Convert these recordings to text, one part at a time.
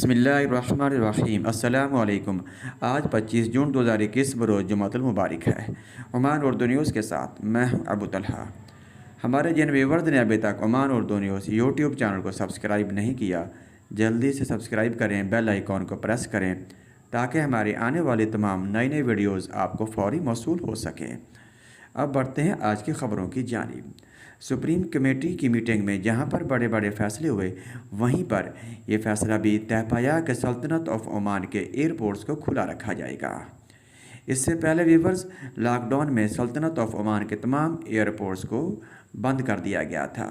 बिस्मिल्लाहिर्रहमानिर्रहीम। अस्सलामु अलैकुम। आज 25 जून 2021 बरोज़ जुमातुल मुबारक है। ओमान उर्दू न्यूज़ के साथ मैं हूं अबू तलहा। हमारे जिन व्यूवर्स ने अभी तक Oman Urdu news YouTube channel को सब्सक्राइब नहीं किया, जल्दी से सब्सक्राइब करें, बेल आइकॉन को प्रेस करें ताकि हमारी आने वाली तमाम नई नई वीडियोज़ आपको फ़ौरी मौसूल हो सकें। अब बढ़ते हैं आज की ख़बरों की जानिब। सुप्रीम कमेटी की मीटिंग में जहां पर बड़े बड़े फैसले हुए, वहीं पर यह फैसला भी तय पाया कि सल्तनत ऑफ ओमान के एयरपोर्ट्स को खुला रखा जाएगा। इससे पहले व्यूवर्स, लॉकडाउन में सल्तनत ऑफ ओमान के तमाम एयरपोर्ट्स को बंद कर दिया गया था,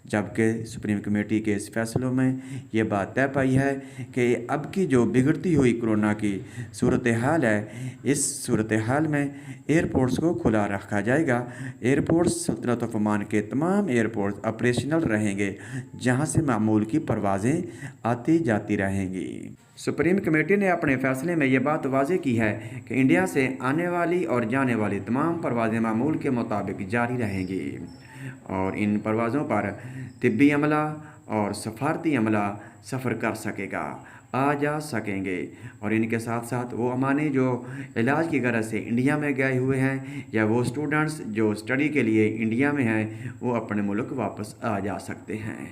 जबकि सुप्रीम कमेटी के इस फैसलों में ये बात तय पाई है कि अब की जो बिगड़ती हुई कोरोना की सूरत हाल है, इस सूरत हाल में एयरपोर्ट्स को खुला रखा जाएगा। एयरपोर्ट्स सल्तनत ऑफ ओमान के तमाम एयरपोर्ट्स ऑपरेशनल रहेंगे, जहां से मामूल की परवाज़ें आती जाती रहेंगी। सुप्रीम कमेटी ने अपने फैसले में यह बात वाज़ेह की है कि इंडिया से आने वाली और जाने वाली तमाम परवाज़ें मामूल के मुताबिक जारी रहेंगी और इन परवाज़ों पर तिब्बी अमला और सफारती अमला सफ़र कर सकेगा, आ जा सकेंगे। और इनके साथ साथ वो अमानी जो इलाज की गरज से इंडिया में गए हुए हैं या वो स्टूडेंट्स जो स्टडी के लिए इंडिया में हैं, वो अपने मुल्क वापस आ जा सकते हैं।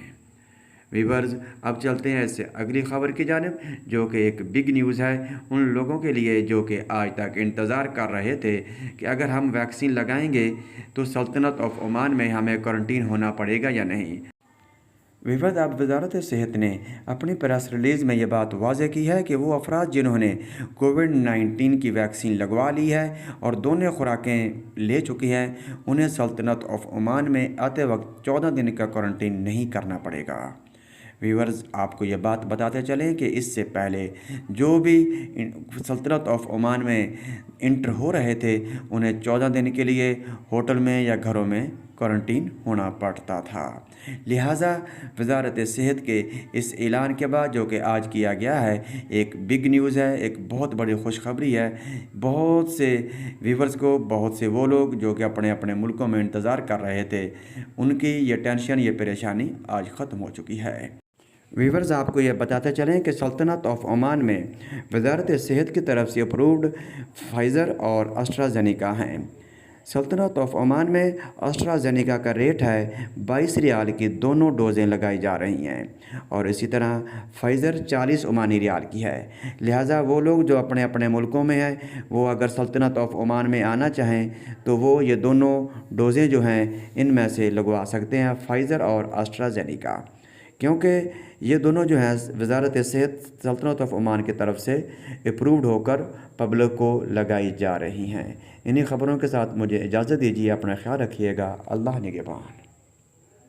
व्यूवर्स, अब चलते हैं इससे अगली ख़बर की जानिब, जो कि एक बिग न्यूज़ है उन लोगों के लिए जो कि आज तक इंतज़ार कर रहे थे कि अगर हम वैक्सीन लगाएंगे तो सल्तनत ऑफ ओमान में हमें क्वारंटीन होना पड़ेगा या नहीं। व्यूवर्स, अब वजारत सेहत ने अपनी प्रेस रिलीज़ में ये बात वाज़ेह की है कि वो अफराद जिन्होंने कोविड-19 की वैक्सीन लगवा ली है और दोनों खुराकें ले चुकी हैं, उन्हें सल्तनत ऑफ ओमान में आते वक्त 14 दिन का क्वारंटीन नहीं करना पड़ेगा। व्यूवर्स, आपको ये बात बताते चलें कि इससे पहले जो भी सल्तनत ऑफ ओमान में इंटर हो रहे थे, उन्हें 14 दिन के लिए होटल में या घरों में क्वारंटीन होना पड़ता था। लिहाजा वजारत सेहत के इस ऐलान के बाद, जो कि आज किया गया है, एक बिग न्यूज़ है, एक बहुत बड़ी खुशखबरी है। बहुत से व्यूवर्स को, बहुत से वो लोग जो कि अपने अपने मुल्कों में इंतज़ार कर रहे थे, उनकी ये टेंशन, ये परेशानी आज ख़त्म हो चुकी है। व्यूवर्स, आपको ये बताते चलें कि सल्तनत ऑफ ओमान में वजारत सेहत की तरफ से अप्रूव्ड फाइज़र और एस्ट्राजेनेका हैं। सल्तनत ऑफ ओमान में एस्ट्राजेनेका का रेट है 22 रियाल की दोनों डोज़ें लगाई जा रही हैं और इसी तरह फाइज़र 40 ओमानी रियाल की है। लिहाजा वो लोग जो अपने अपने मुल्कों में हैं, वो अगर सल्तनत ऑफ ओमान में आना चाहें तो वो ये दोनों डोज़ें जो हैं इनमें से लगवा सकते हैं, फाइज़र और एस्ट्राजेनेका, क्योंकि ये दोनों जो हैं वजारत सेहत सल्तनत ऑफ ओमान की तरफ से अप्रूव्ड होकर पब्लिक को लगाई जा रही हैं। इन्हीं ख़बरों के साथ मुझे इजाज़त दीजिए। अपना ख्याल रखिएगा। अल्लाह निगहबान।